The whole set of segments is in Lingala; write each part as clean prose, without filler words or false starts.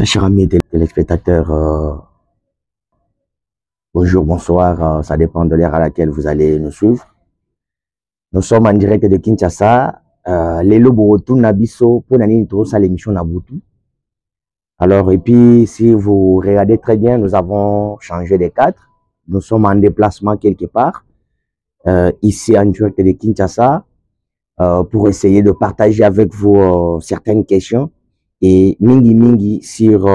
Très chers amis téléspectateurs, bonjour, bonsoir, ça dépend de l'heure à laquelle vous allez nous suivre. Nous sommes en direct de Kinshasa, Lelo Borotou Nabiso pour l'émission Nabutu. Alors, et puis, si vous regardez très bien, nous avons changé de cadre. Nous sommes en déplacement quelque part, ici en direct de Kinshasa, pour essayer de partager avec vous certaines questions et mingi sur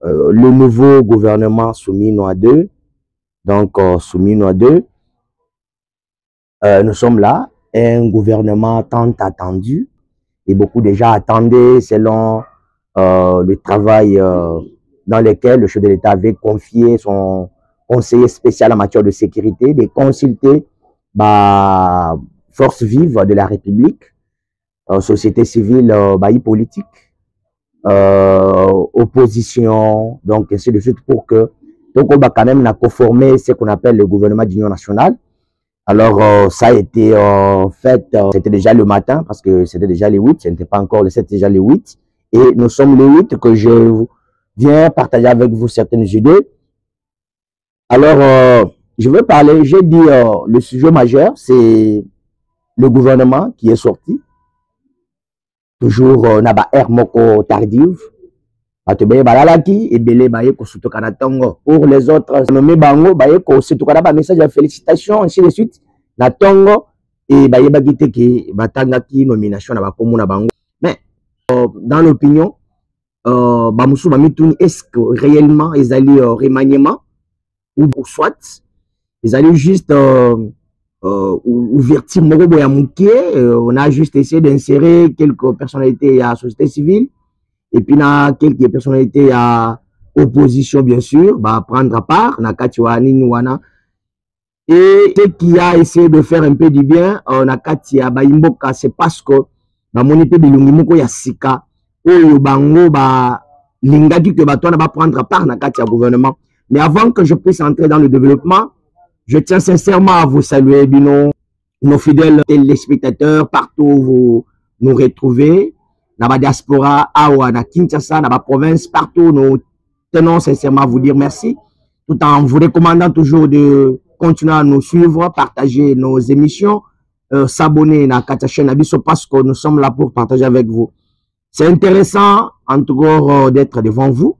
le nouveau gouvernement Souminois 2. Donc, Souminois 2, nous sommes là, un gouvernement tant attendu, et beaucoup déjà attendaient selon le travail dans lequel le chef de l'État avait confié son conseiller spécial en matière de sécurité, de consulter forces vives de la République, société civile, politique, opposition, donc ainsi de suite, pour que donc on va quand même conformer ce qu'on appelle le gouvernement d'union nationale. Alors ça a été fait, c'était déjà le matin parce que c'était déjà les 8, ce n'était pas encore le 7, c'était déjà les 8, et nous sommes les 8 que je viens partager avec vous certaines idées. Alors je veux parler, j'ai dit le sujet majeur, c'est le gouvernement qui est sorti. Toujours naba air moko tardive. Atobeye balalaki et belé baye ko sutoka na tongo. Pour les autres nommé bango baye ko sutoka ba message de félicitations ainsi de suite na tongo et baye bagite ki batanga ki nomination na bakomu na bango. Mais dans l'opinion bamusu bamituni est-ce que réellement ils allaient remaniement ou soit ils allaient juste ouverture on a juste essayé d'insérer quelques personnalités à la société civile et puis na quelques personnalités à opposition bien sûr prendre à part na katiwani nuana et ce qui a essayé de faire un peu du bien na katia imboka c'est parce que na monité bilungi moko ya sika oyo bango lingaki que batona prendre à part na katia gouvernement. Mais avant que je puisse entrer dans le développement, je tiens sincèrement à vous saluer, nos fidèles téléspectateurs, partout où vous nous retrouvez, dans la diaspora, à Kinshasa, dans la province, partout, nous tenons sincèrement à vous dire merci, tout en vous recommandant toujours de continuer à nous suivre, partager nos émissions, s'abonner à la chaîne Abisso parce que nous sommes là pour partager avec vous. C'est intéressant, en tout cas, d'être devant vous.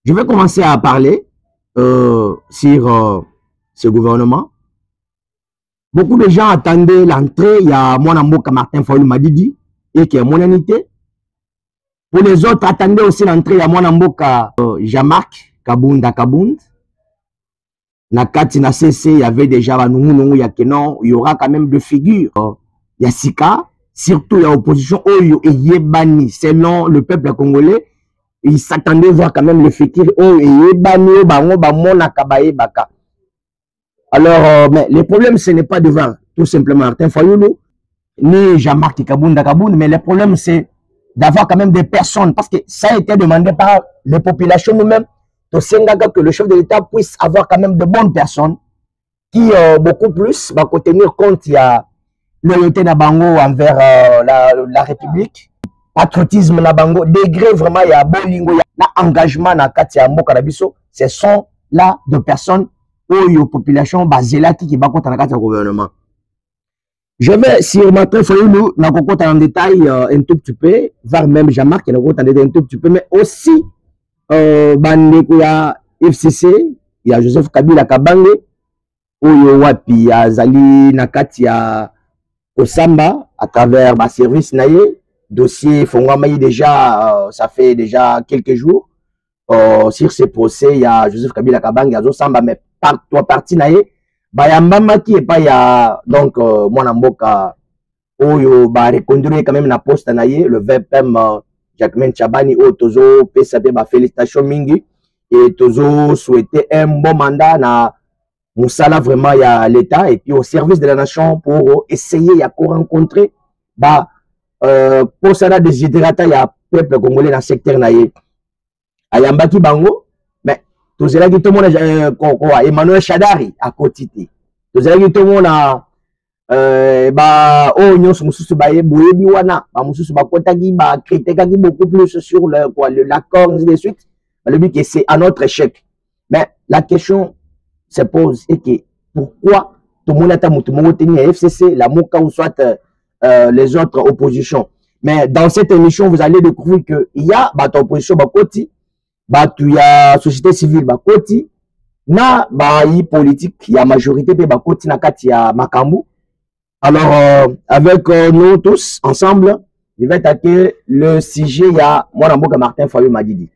Je vais commencer à parler sur ce gouvernement. Beaucoup de gens attendaient l'entrée. Il y a mon amour Martin Fayulu Madidi et qui est mon unité. Pour les autres, attendaient aussi l'entrée. Il y a mon amour Jean-Marc Kabunda Kabund. Nakati na CC, il y avait déjà il y aura quand même deux figures. Il y a Sika, surtout il y a opposition Oyo et Yebani. Selon le peuple congolais, ils s'attendaient voir quand même le futur Oyo et Yebani, Baka. Alors, mais le problème, ce n'est pas devant tout simplement Martin Fayulu, ni Jean-Marc Kabunda Kabund, mais le problème, c'est d'avoir quand même des personnes, parce que ça a été demandé par les populations nous-mêmes, que le chef de l'État puisse avoir quand même de bonnes personnes qui, beaucoup plus, va tenir compte, il y a loyauté Nabango envers la République, patriotisme Nabango, degré vraiment, il y a bolingo, il y a engagement na Katia Mboka Nabiso, ce sont là de personnes ou population basée qui va contre le gouvernement. Je vais sur Martin Fayulu en détail un tout petit peu, voir même Jean-Marc qui en détail un tout petit peu, mais aussi il y a FCC, il y a Joseph Kabila Kabange, Oyo Wapi, Azali Nakatia Osamba à travers ma service naye, dossier Fongwamayi déjà, ça fait déjà quelques jours. Sur ce procès, il y a Joseph Kabila Kabange, il y a Osamba, mais parti naye bayambama qui est pas ya donc mwana mboka oyo ba reconduire quand même na poste naye le VPM Jacquemain Chabani o tozo PSP ba félicitations mingi et tozo souhaiter un bon mandat na musala vraiment ya l'état et puis au service de la nation pour essayer ya rencontrer pour ça des hydratats ya peuple congolais dans secteur naye ayambaki bango. Tout cela qui tout le monde Emmanuel Shadari à côté. Tout cela qui tout le monde Ba oh nyonso mususu ba boyebi wana ba mususu ba kotaki ba critiquaki beaucoup plus sur le quoi l'accord ainsi de suite. Le but que c'est à notre échec. Mais la question se pose et que pourquoi tout le monde a tenu à FCC, la MOCA ou soit les autres oppositions. Mais dans cette émission, vous allez découvrir que il y a bah opposition bah côté, bah tu y a société civile bah côté, na bah y politique, il y a majorité bah côté na kati ya makambu. Alors avec nous tous ensemble, je vais attaquer le sujet. Il y a moi Namboka Martin Fayulu m'a dit.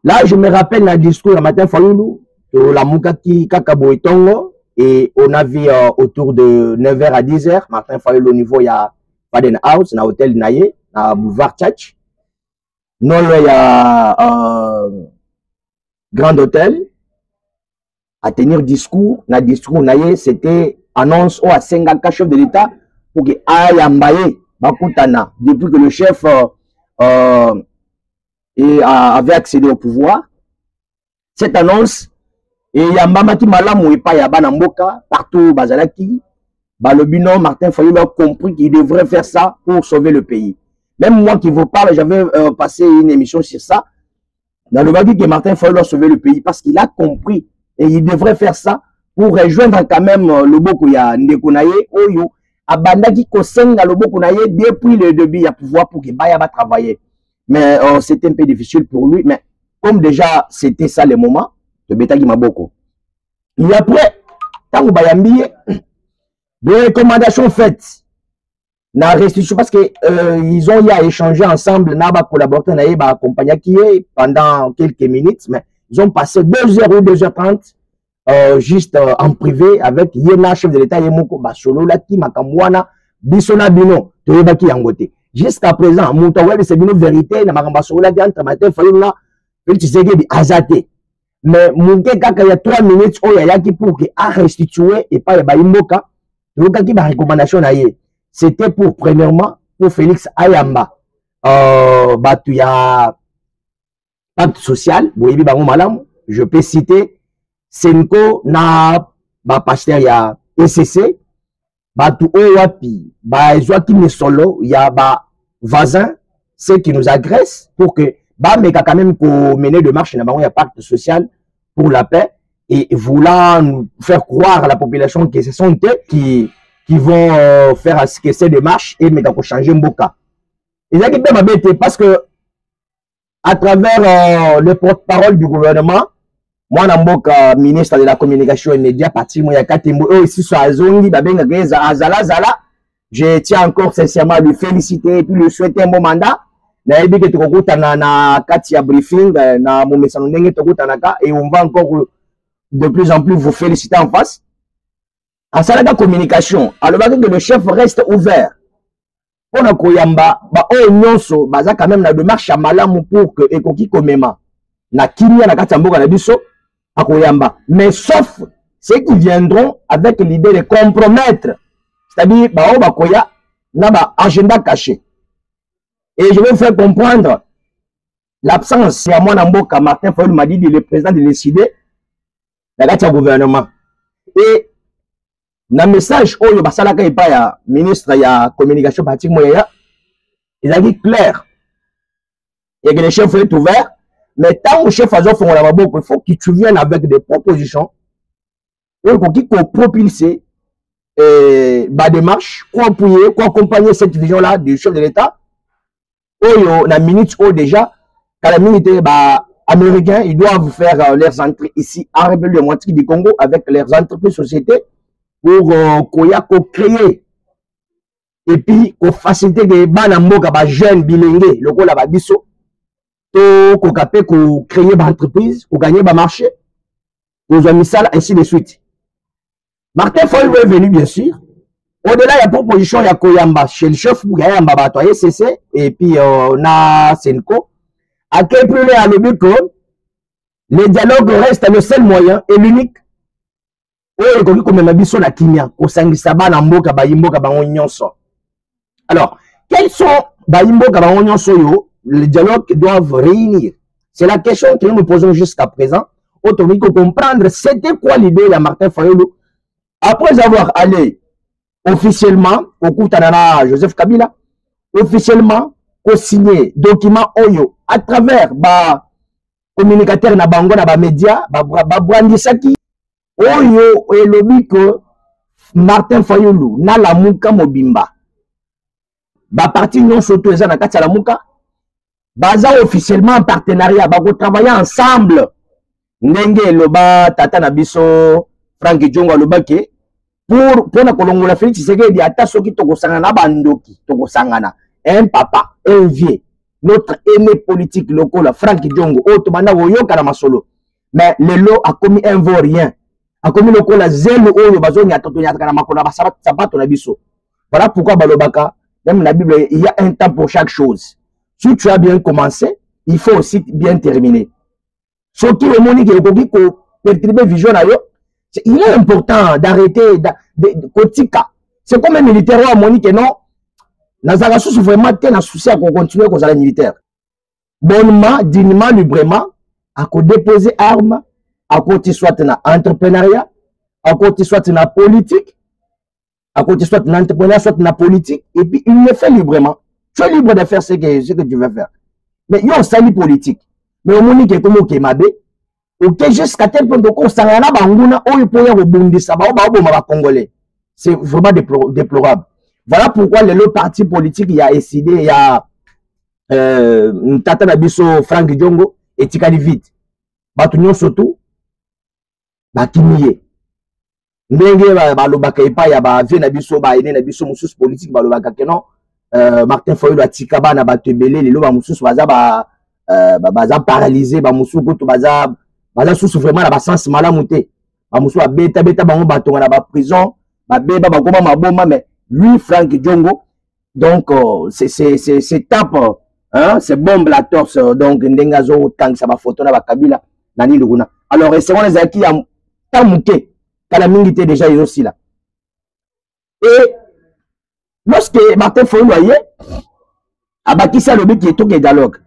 Là, je me rappelle le discours de Martin Fayulu, la Mouka qui Kakabo et Tongo, et on avait autour de 9h à 10h, Martin Fayulu au niveau, il y a Baden House, dans l'hôtel Naye, dans Boulevard Tchatch. Non, là, il y a Grand Hôtel, à tenir discours. Dans le discours Naye, c'était annonce au Sengaka, chef de l'État, pour que Ayambaye, Bakutana, depuis que le chef et avait accédé au pouvoir. Cette annonce, et Yambamaki Malamu et pas Yabana Mboka, partout Bazalaki, le bilan Martin Fayulu a compris qu'il devrait faire ça pour sauver le pays. Même moi qui vous parle, j'avais passé une émission sur ça. Dans le bagi que Martin Fayulu a sauvé le pays parce qu'il a compris et il devrait faire ça pour rejoindre quand même le Bokuya Ndekonaye, Oyo, Abandaki Kosenga le Bokunaye depuis le début, il y a pouvoir pour qu'il va travailler. Mais c'était un peu difficile pour lui. Mais comme déjà, c'était ça le moment, de Betagi Maboko. Et après, tant que Bayambi, des recommandations faites, na restitution, parce que ils ont eu à échanger ensemble, n'a pas collaboré, n'a pas accompagné qui est pendant quelques minutes, mais ils ont passé 2h ou 2h30 juste en privé avec Yena, chef de l'État, Yemoko, Basolo, Laki, Makamwana, Bisona Bino, Toyebaki Yangote. Jusqu'à présent, mon c'est une vérité, na makamba sola di entre Martin Fayulu na Félix Tshisekedi azate. Mais mon kaka il y a 3 minutes oh ya yaki pour que a restituer et pas ba imboka. Donc qui ba recommandation na ye. C'était pour premièrement pour Félix Ayamba. Bah tu y a pacte social, boyebi bango malamu, je peux citer Senko na ba pasteur ya ECC. Batu Owapi, Joachim Nesolo, il y a voisins, ceux qui nous agressent pour que, mais quand même qu'on mène de marche, il y a pacte social pour la paix et vouloir nous faire croire à la population que ce sont eux qui vont faire ce que ces démarches et mettre pour changer Mboka. Et ça qui peut m'embêter parce que à travers le porte-parole du gouvernement, moi, Namboka, ministre de la communication et médias, parti, moi, ici, sur Azongi, je tiens encore sincèrement à lui féliciter et puis lui souhaiter un bon mandat. Na Katia briefing, na et on va encore de plus en plus vous féliciter en face. En salaga communication, alors que le chef reste ouvert. On a koyamba, nyonso, baza quand même la démarche à malamu pour que ekoki komema. Na kimia na katamboka na biso. Mais sauf ceux qui viendront avec l'idée de compromettre, c'est-à-dire Bakoya n'a pas agenda caché. Et je vais vous faire comprendre l'absence, c'est à moi Namboka, Martin Fayulu m'a dit, le président de décider le gouvernement. Et dans le message, il y a ministre de la communication, il a dit clair, et que le chef est ouvert. Mais tant que chef Azov il faut que tu viennes avec des propositions qui peut propulser ma démarche, quoi appuyer, quoi accompagner cette vision-là du chef de l'État. La minute déjà, quand la minute américains, ils doivent faire leurs entrées ici en République démocratique du Congo avec leurs entreprises sociétés pour créer et puis faciliter des banamboka jeunes bilingues, le coup là biso. Pour créer une entreprise, pour gagner un marché, pour un missal, ainsi de suite. Martin Fayulu est venu, bien sûr. Au-delà, il y a proposition, il y a Koyamba, chez le chef, pour gagner un bateau, CC, et puis on a Senko. À quel point il y a le but que le dialogue reste le seul moyen et l'unique. Alors, quels sont les dialogues doivent réunir? C'est la question que nous nous posons jusqu'à présent. Autrement que comprendre c'était quoi l'idée de Martin Fayulu après avoir allé officiellement okutana Joseph Kabila officiellement ko signé document oyo à travers ba communicateur na bango na ba média ba brandisaki oyo elobi que Martin Fayulu na Lamuka Mobimba ba parti nyonso to eza na kati ya Lamuka baza officiellement en partenariat ba ko travailler ensemble ndenge loba tata na biso Frank Diongo lobake pour na kolongola Félix Tshisekedi ata soki tokosangana na bandoki tokosangana un papa un vieux notre aimé politique local Frank Diongo otomanda oyoka na masolo mais lelo a commis un vaurien a commis lokola zelo oyo bazonya totonya na makona sabato na biso. Voilà pourquoi balobaka même la Bible il y a un temps pour chaque chose. Si tu as bien commencé il faut aussi bien terminer. Ce qui est monique et ko perturber vision na yo. Il est important d'arrêter Kotika. C'est comme un militaire à Monique, non? Nazara sous vraiment un souci à continuer avec les militaires. Bonnement, dignement, librement, à déposer armes, à côté soit dans l'entrepreneuriat, à côté soit dans la politique, à côté soit dans l'entrepreneuriat, soit dans la politique, et puis il le fait librement. Tu es libre de faire ce que tu veux faire. Mais il y a un salut politique. Mais au Monique est comme au Kémabé. Ok, jusqu'à tel point que ça n'a pas c'est vraiment déplorable. Voilà pourquoi le parti politique il a décidé, il y a Tata Nabiso Frank Diongo et Tikali vite. Batunyo surtout, Bakimiye. Ndenge balobaka epa ya ba vie Nabiso ba ene Nabiso mususu politique balobaka kenon Martin Fayulu atikaba na batebele lelo ba mususu baza paralysé ba mususu kutu baza sous vraiment la sens malamouté ba musu ba beta bango batonga na ba prison ba beba ba koma maboma mais lui Frank Diongo donc c'est tape hein c'est bombe la torse donc ndengazo tang sa ba photo na ba Kabila na ni luguna alors c'est on les acquis ya tamuke kala mingi te déjà ils aussi là et lorsque Martin Fayulu aye abakisa lobi qui est tout dialogue.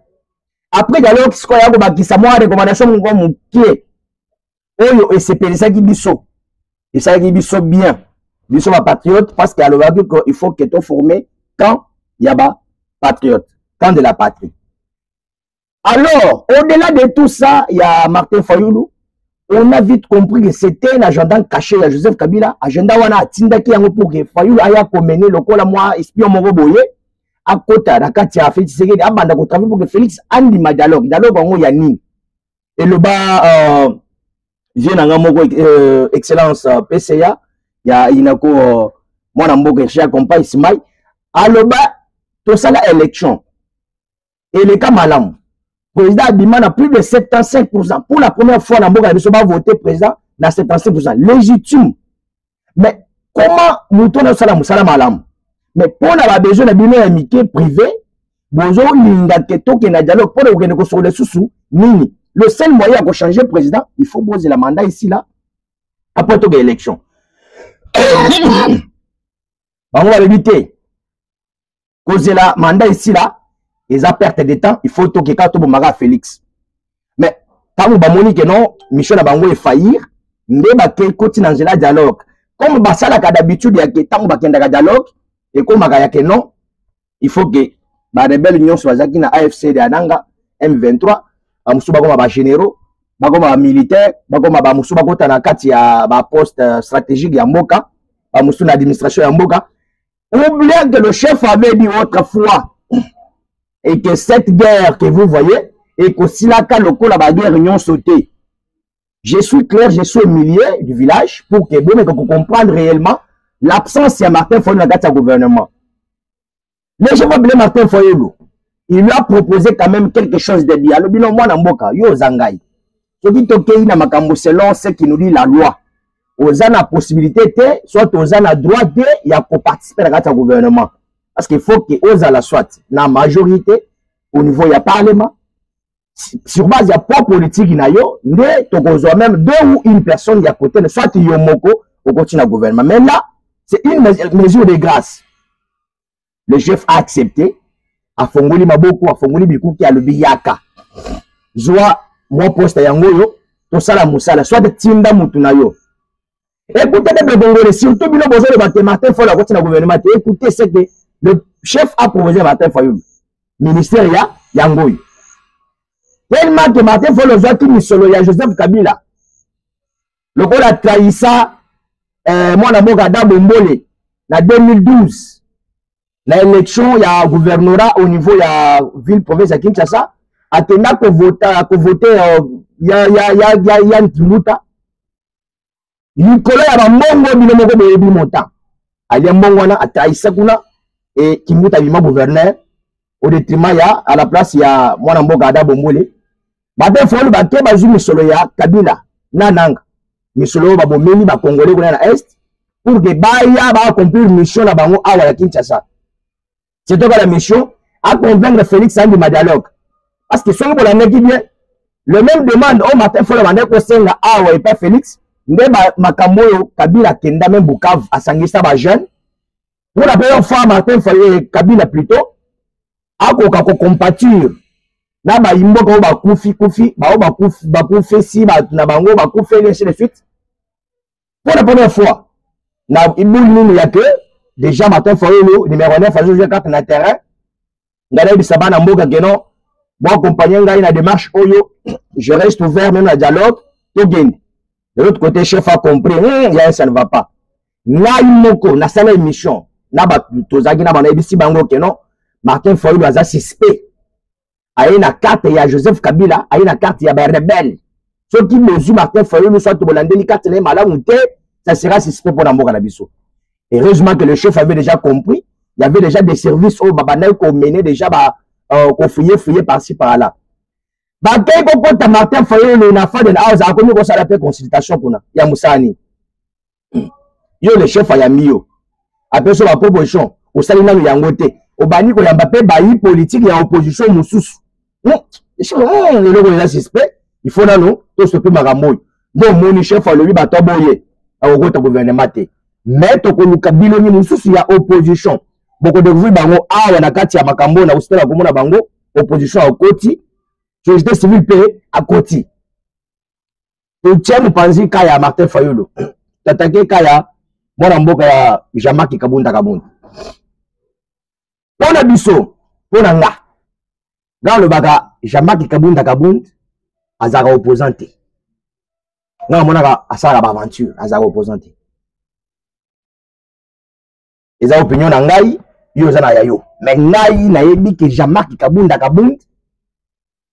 Après dialogue, ce qu'on y a bakisa moi recommandation mon moké oyo et c'est ça qui biso et ça qui biso bien biso ma patriote parce qu'il il faut que tu formé quand il y a ba patriote quand de la patrie. Alors au-delà de tout ça il y a Martin Fayulu on a vite compris que c'était un agenda caché à Joseph Kabila agenda wana atinda ki yango pour que Fayulu aya komener lokola moi espion moko boye à côté de la carte à Félix Tshisekedi à banda ko travailler pour que Félix andi ma dialogue on y a ni et le bas vient en moko excellence PCA il y a inako moi na mboka chez accompagne Simai à le bas tout ça la élection et les kamalam président Abima a plus de 75% pour la première fois na mboka biso ba voter président na 75% légitime mais comment mouton ça la musala malam. Mais pour la besoin de bien amitié privé, bonjour linga keto ke na dialogue pour le sur les sous nini. Le seul moyen pour changer président, il faut poser la mandat ici là après toute élection. On va éviter poser la mandat ici là, ils a perte de temps, il faut que quand to maga Félix. Mais quand on va monique non, Michel Abango est faillir, ndeba ke koti na ngela dialogue. Comme basala ka d'habitude ya ke tango bakenda dialogue. Et comme il non, il faut que les rebelles union soit qui na AFC de Ananga M23, ba généraux, ba militaires, ba musuba kota na kati ya ba poste stratégique ya mboka, ba musu na administration ya mboka. Oubliez que le chef avait dit autrefois et que cette guerre que vous voyez et que si la cas local la guerre union sauté. Je suis clair, je suis au milieu du village pour que vous compreniez réellement l'absence de Martin Fayulu dans le gouvernement. Les gens blâment Martin Fayulu. Il lui a proposé quand même quelque chose de bien. Le bilan moi namboka yo zangai. Ce qui toke na makambo selon ce qui nous dit la loi. Aux a la possibilité soit aux a la droit de y a pour participer à le gouvernement. Parce qu'il faut que aux a la soit la majorité au niveau du parlement. Sur base de la propre politique na yo, ne tokozo même deux ou une personne y a côté soit yomoko au continue le gouvernement. Mais là c'est une mesure de grâce. Le chef a accepté. A fongoli maboko, a fongoli bikuki a le biyaka. Zoa, moi poste yango yo, to sala musala, soit de tinda mutunayo. Écoutez les Congolais, surtout Bino Bozo de Martin Fayulu à côté du gouvernement. Écoutez ce que le chef a proposé Martin Fayulu. Ministère ya Yangoy. Tellement que Martin Fayulu a dit Misolo ya Joseph Kabila. Le gars a trahi ça, moi na boka Dabombole, en 2012. L'élection, il y a un gouvernorat au niveau de la ville province de Kinshasa. A tenu à voter, il y a un Kimuta. Nicolas y a un mongo binomoko de montant. Il y a un mongo à Taïsa Kuna et Kimuta Bima gouverneur. Au détriment, à la place, il y a moi Namboka Dabombole. Maintenant, il faut que Bazou Misolo ya Kabila, Nanang. Misolo Babomeli, Congolais, na Est. Pour que Baya va accomplir mission à Bango à Kinshasa. C'est donc la mission à convaincre Félix Andy Madialogue. Parce que si on a le même demande au matin, il faut demander que c'est là et pas Félix. Makamoyo Kabila Kenda même Bukavu à Sangista jeune. Pour la première fois, Martin Kabila plutôt, à compatir. Na ba imbo ko ba kufi ba kufi si ba na bango ba kufi ainsi de suite. Pour la première fois, na ibuli ya que déjà Martin Fayulu numéro 9 faisait jouer carte na terrain. Ngala bisaba na mboka geno bon accompagner ngai na démarche oyo, je reste ouvert même à dialogue to gain. De l'autre côté chef a compris, ça ne va pas. Na imoko na sala émission na ba tozaki na bana bisi bango keno Martin Fayulu aza suspect. Aïe na carte ya Joseph Kabila, aïe na carte ya ba rebelle. Ceux qui mesurent Martin Fayulu soit bolande ni carte les malamu te, ça sera suspect pour la mboka na biso. Heureusement que le chef avait déjà compris, il y avait déjà des services au Babanaï qu'on menait déjà, qu'on fouillait par-ci par-là. Bakay ko kota Martin Fayulu na fa de la house a connu ko sala pe consultation kuna ya Musani. Yo le chef ya mio. Après so la proposition, au salina yangote, au bani ko yamba pe bayi politique ya opposition mususu. Le logo est suspect, il faut là non, to se peut magamboy. Donc mon chef lui ba toboye, au kota gouvernement te. Mais to ko lukabilo ni mususu ya opposition. Boko de vous bango awa na kati ya makambo na usitela komona bango opposition à koti. Société civile paye à côté. Tu tiens mon panzi Kaya Martin Fayulu. T'attaquer Kaya, mon amboka ya Jamaki Kabunda Kabunda. Pour la biso, pour nga. Dans le baga, Jamaki Kabunda Kabunda, azara opposante. Nga monaka asara ba aventure, azara opposante. Eza opinion na ngai, yo zana ya yo. Mais ngai na yebi que Jamaki Kabunda Kabunda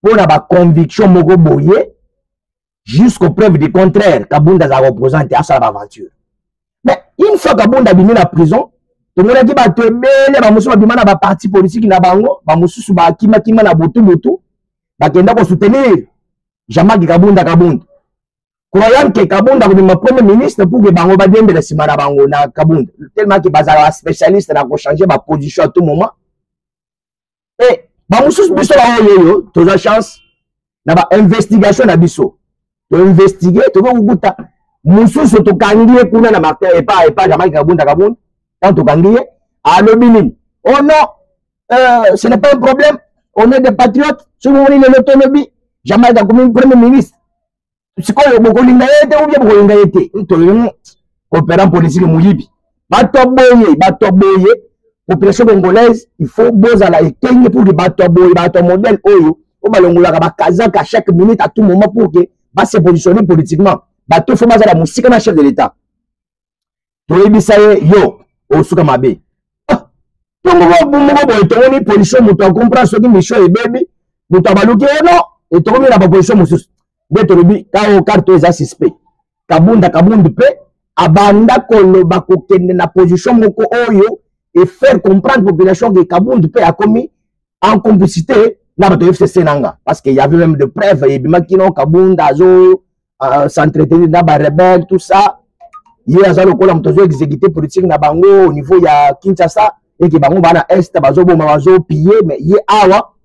pour la conviction moko boye jusqu'aux preuves du contraire Kabunda za représenté à sa aventure. Mais une fois Kabunda bimi na prison, to mona ki ba tebele ba musu ba bima na ba parti politique na bango, ba musu ba kima na botu ba kenda ko soutenir Jamaki Kabunda. Croyant que Kabunda ko bima premier ministre pour que bango ba dembe la sima na bango na Kabunda. Tellement que bazala spécialiste na ko changer ba position à tout moment. Et Bamusus biso la yo to za chance na ba investigation na biso to investiguer to ko kuta mususu to kangie kuna na Martin et pas Jamaki Kabunda quand to kangie alobini oh non ce n'est pas un problème, on est des patriotes, si vous voulez l'autonomie Jamaki comme premier ministre c'est quoi le bokolinga yete ou bien bokolinga yete to coopérant politique muyibi batoboye population congolaise, il faut boza la éteindre pour que bato modèle oyo, au balongola ba kazaka chaque minute à tout moment pour que va se positionner politiquement. Bato faut maza la musique na chef de l'État. To ebisa yo o suka mabe. To mo to ni position muto comprendre ce que mission et baby, muto baluki non et to mi la position mususu. De to bi ka o carte za suspect. Kabunda pe abanda koloba ko kende na position moko oyo et faire comprendre la population que Kabunda peut a commis en complicité dans le FCC Nanga. Parce qu'il y avait même des preuves, et Bimakino, Kabunda, Azo, s'entretenir dans les rebelles, tout ça. Il y a un peu d'exécuté politique au niveau de Kinshasa, et qui Bango Bana Est, Bazo, pillé, mais il y a Awa.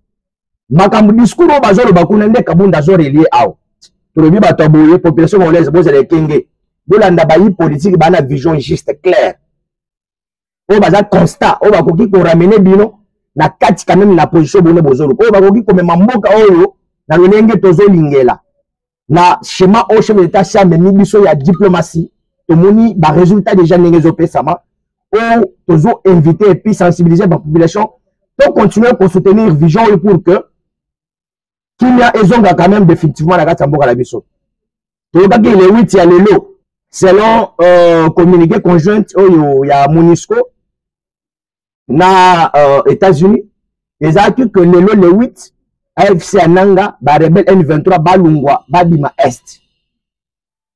Makambu discours, Bazo, le Bakunende, Kabunda, Azo, relié à Tout le monde, la population congolaise, Bozo, les Kenge. Bolanda Bayi politique, Bana vision juste claire. On va constat, on va ko ramener bino na kati quand même la position bonne bozolo. On va ko même mboka oyo na lenge tozo lingela. Na schéma au chef d'état ça mais biso ya diplomatie tomoni ba résultat déjà ndenge pesama ou toujours inviter et puis sensibiliser la population pour continuer à soutenir vision pour que qu'il y a ezonga quand même définitivement la kati mboka la biso. To ba ke le 8 ya lelo selon communiqué conjointe oyo ya MONUSCO na États-Unis, les actes que le 8 AFC Ananga ba rebelle N23 balungwa babima est.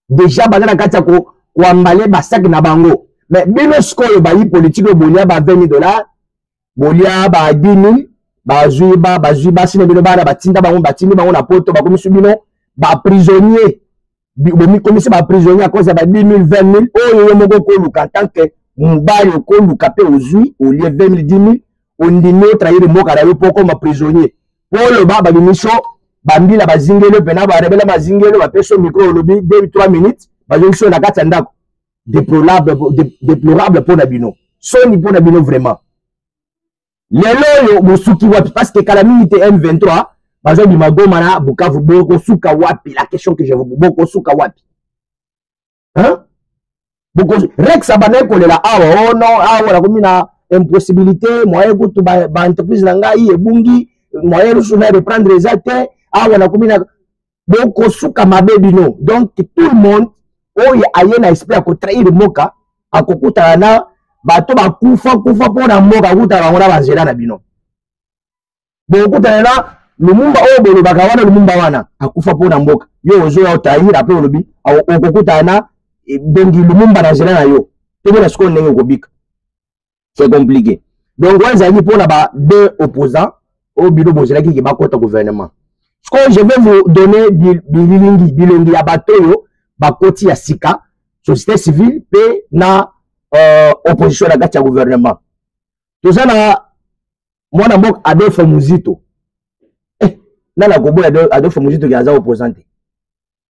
Déjà bazana kati ko kwambale basak na bango. Mais bino skoyo ba yi politique bolia ba $20, bolia ba 10 000, ba sine bino ba batinda bango batindi bango na poto ba komisu bino ba prisonnier. Bomi komisi ba prisonnier à cause de 10 000, 20 000 oyo moko ko luka tant que mubali ko luka pe ozui au lieu 20 000, 10 000 on dit no trahir mboka na yo poko ma prisonnier. Pour le ba bimisho bambila bazingelo pena ba rebela bazingelo ba peso micro lobby 2-3 minutes ba jonction na kati ndako déplorable pour Nabino. Soni pour Nabino vraiment. Lelo yo musuki wapi parce que calamité M23 bazo di magoma na Bukavu boko suka wapi la question que je vous boko suka wapi. Hein? Boko Rex abane ko lela awa oh non awa la komina impossibilité moyen ko to ba entreprise na ngai ebungi moyen rusu na reprendre les actes awa na komina boko suka mabebino. Donc tout le monde oyo aye na esprit ya kotrahir moka akokutana na bato bakufa mpona moka akutana bango na banzela na bino bokutana na lumumba oyo bolobaka wana lumumba wana akufa mpona mboka yo ozoya otrahir apres olobi okokutana na dongi lumumba na nzela na yo tomona sikoyo ndenge okobika c'est compliqué. Donc wana ezalaki mpona ba deux opposants oyo bino bozelaki ke bakota gouvernement. Sikoyo je vais vous donner bilongi ya bato oyo bakoti ya sika société civile pe na opposition na kati ya gouvernement. Toza na mwana mboka Adolphe Muzito. Nana kobo Adolphe Muzito qui aza opposante.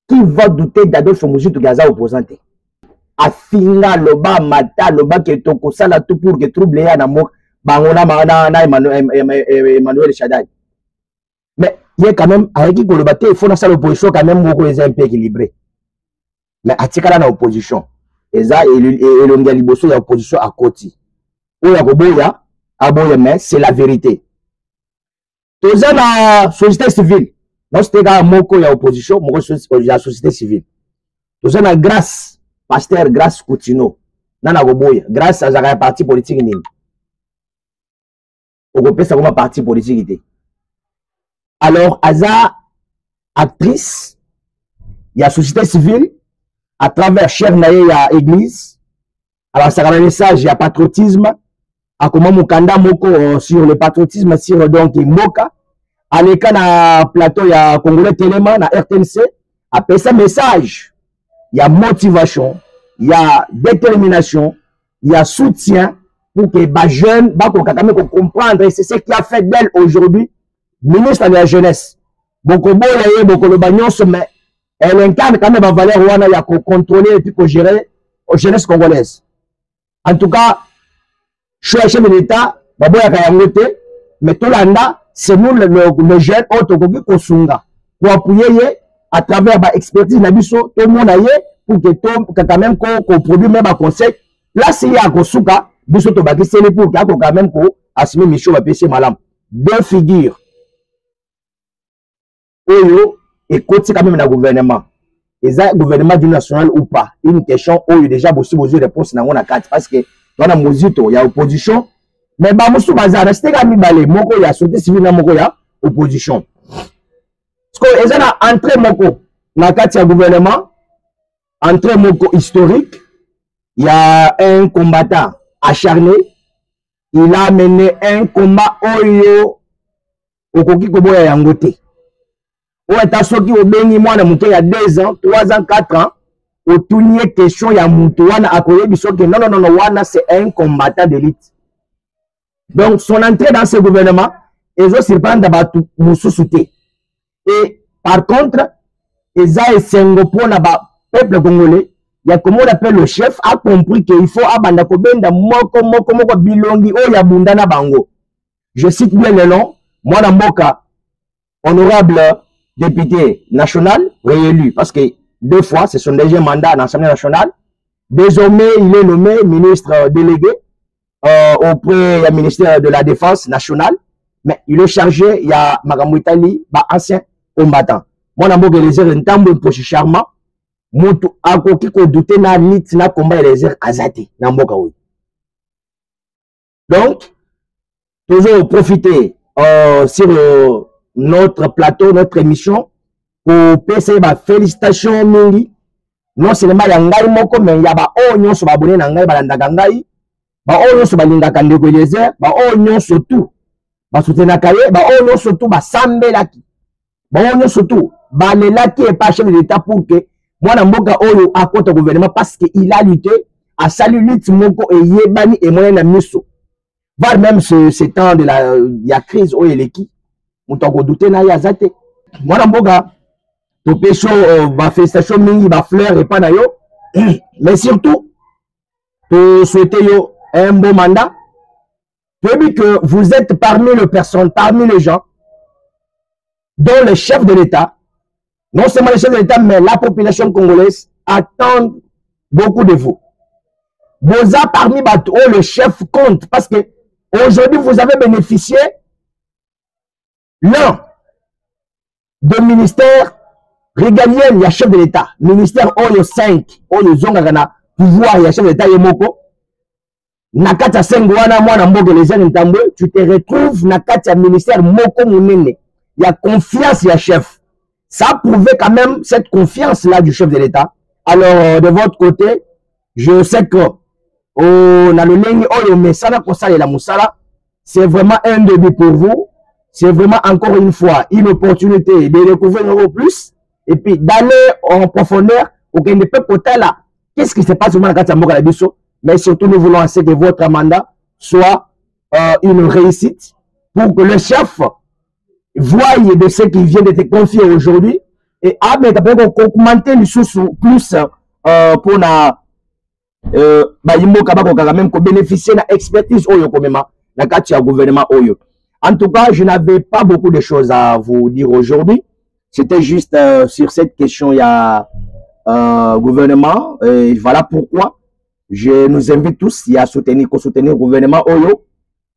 Qui va douter d'Adolphe Muzito qui aza opposante? Afinga loba mata loba ke toko sala tout pour que trouble ya na mboka bangona na Emmanuel Shadai. Mais il y a quand même avec qui koloba te il faut na sala opposition quand même moko est un peu équilibré. Mais atikala na opposition eza elongia liboso ya opposition à koti oya koboya aboya mais c'est la vérité. Toza na société civile non c'était ka moko ya opposition moko ya société civile. Toza na grâce pasteur Grâce Coutinho nana koboya grâce azaka ya parti politique nini okopesa koma parti politique te. Alors aza actrice ya société civile à travers chef naye ya église alors ça un message il y a patriotisme à comment mukanda moko sur le patriotisme sur donc mboka aleka na plateau ya Congolais Téléma na RTNC après ça message il y a motivation il y a détermination il y a soutien pour que les jeunes bako kakame ko comprendre c'est ce qui a fait d'elle aujourd'hui ministre de la jeunesse boko boya ye boko lo banyonso mais elle incarne quand même la valeur wana ya contrôler et puis gérer aux jeunesse congolaise. En tout cas, chef de l'État, baboya kayangote, mais tout l'anda, c'est nous le jeune autre ko sunga pour appuyer à travers ba expertise na biso tout le monde aye pour que quand même ko produit même ba conseil. Là c'est ya ko suka biso to ba kisele pour que quand même ko assumer mission ba PC malam. Deux figures. Oyo et côté quand même le gouvernement. Est-ce que le gouvernement du national ou pas? Une question où il y a déjà possible de réponse dans la carte parce que dans la Mozito, il y a opposition. Mais bah, monsieur Bazar, restez comme il moko ya société civile na moko ya opposition. Parce que ils ont entré moko na carte ya gouvernement, entré moko historique. Il y a un combattant acharné. Il a mené un combat oyo okoki koboya yangote. Ou est soki obengi mwana muke ya 2 ans, 3 ans, 4 ans, au tournier question ya mutu wana akoye biso que non wana c'est un combattant d'élite. Donc son entrée dans ce gouvernement ezo surprendre batu mususu te. Et par contre, eza esengo pona ba peuple congolais, ya comme on appelle le chef a compris qu'il faut abanda ko benda moko bilongi o ya bunda na bango. Je cite bien le nom, mwana mboka honorable député national réélu, parce que 2 fois, c'est son deuxième mandat à l'Assemblée nationale, Désormais, il est nommé ministre délégué auprès du ministère de la Défense nationale. Mais il est chargé, il y a Magambo Itali, ancien combattant. Moi, je suis les airs un peu charmant. Mutu akoki ko douter na lit na combat les airs azati na mboka oui. Donc, toujours profiter sur notre plateau, notre émission, pour passer ma félicitations mingi. Non seulement ya ngai moko mais ya ba o nyonso ba abonné na ngai ba landaka ngai, ba o nyonso ba lingaka ndeko les airs, ba o nyonso tout ba soutenaka ye, ba o nyonso tout ba sambelaki. Ba o nyonso tout ba lelaki et pas chef de l'État pour que moi, je suis à côté du gouvernement parce qu'il a lutté à saluer lutte moko et yebani et moyen na miso. Voir même ce temps de la crise où il est qui. On t'a douté na yazate. Moi, je suis pécho, ma félictation mingi, ma fleur et pas na yo. Mais surtout, pour souhaiter yo un bon mandat. Puis que vous êtes parmi les personnes, parmi les gens dont le chef de l'État, non seulement les chefs de l'État, mais la population congolaise attend beaucoup de vous. Vous avez parmi bateaux, le chef compte, parce que aujourd'hui, vous avez bénéficié l'un de ministère régalien, il y a chef de l'État. Ministère Oyo 5, Oyo Zongagana, pouvoir, il y a chef de l'État, Yemoko. Nakata Sengwana, moi, Nambogue, les jeunes tu te retrouves, Nakata ministère Moko Mounene. Il y a confiance, il y a chef. Ça a prouvé quand même cette confiance-là du chef de l'État. Alors, de votre côté, je sais que on a le ligne Oyo Mesana Kosala et la Moussala. C'est vraiment un début pour vous. C'est vraiment encore une fois une opportunité de découvrir un peu plus et puis d'aller en profondeur pour qu'il ne peut pas là. Qu'est-ce qui se passe au Manakatamboka Labiso? Mais surtout, nous voulons assez que votre mandat soit une réussite pour que le chef voyez de ce qui vient de te confier aujourd'hui et augmenter les sources plus pour na même bénéficier de l'expertise oyo komema na kati ya gouvernement oyo. En tout cas, je n'avais pas beaucoup de choses à vous dire aujourd'hui. C'était juste sur cette question il y a gouvernement et voilà pourquoi je nous invite tous à soutenir le gouvernement oyo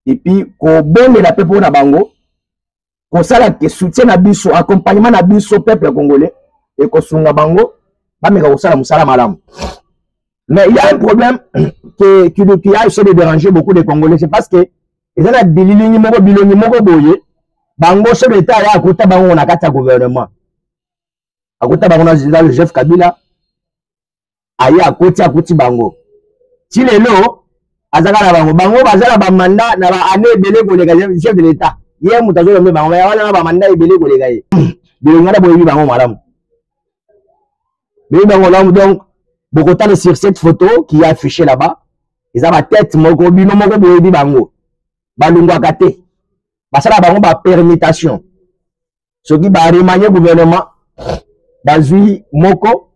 et puis ko bonne la peuple na bango. Pour ça, que soutien na biso, accompagnement na biso peuple congolais et que sunga bango, mais il y a un problème qui a essayé de déranger beaucoup de Congolais, c'est parce que ils ont des bilini moko boye, bango chef d'État ya akota bango na kati ya gouvernement. Akota bango na le chef Kabila, aya akoti bango. Si lelo azaka na bango, bango bazala ba mandat na ba année belé ko le chef de l'État. Hier, nous avons dit que mandat est belé pour les gars. Donc, beaucoup de sur cette photo qui est affichée là-bas, ils ont la tête, moko bino moko boyebi bango. Balungwa kate. Basala bango ba permutation. Ce qui va remanier gouvernement, bazui moko,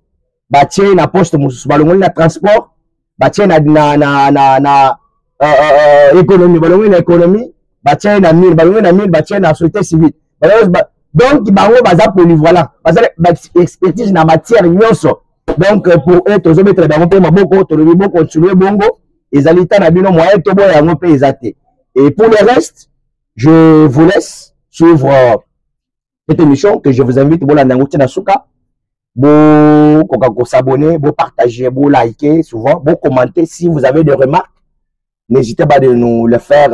batie na poste mususu balongoli na transport, batie na économie, balongoli na économie. Batiens na mille, batiens na société civile. Donc, bango baza polyvalent. Baza expertise na matière nyonso. Donc, pour eux, tous mettre bango pe maboko, to le bon continuer bongo, ezalita na bino moyen to boya yango pe ezate. Et pour le reste, je vous laisse suivre cette émission que je vous invite pour la nangote na suka. Bon, s'abonner, bon partager, bon liker souvent, bon commenter si vous avez des remarques. N'hésitez pas de nous le faire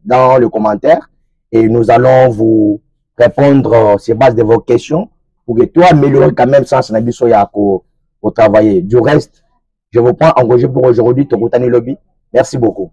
dans le commentaire et nous allons vous répondre sur base de vos questions pour que toi améliorer quand même sans nabiso ya ko travailler. Du reste, je vous prends en congé pour aujourd'hui, Tokotani Lobby. Merci beaucoup.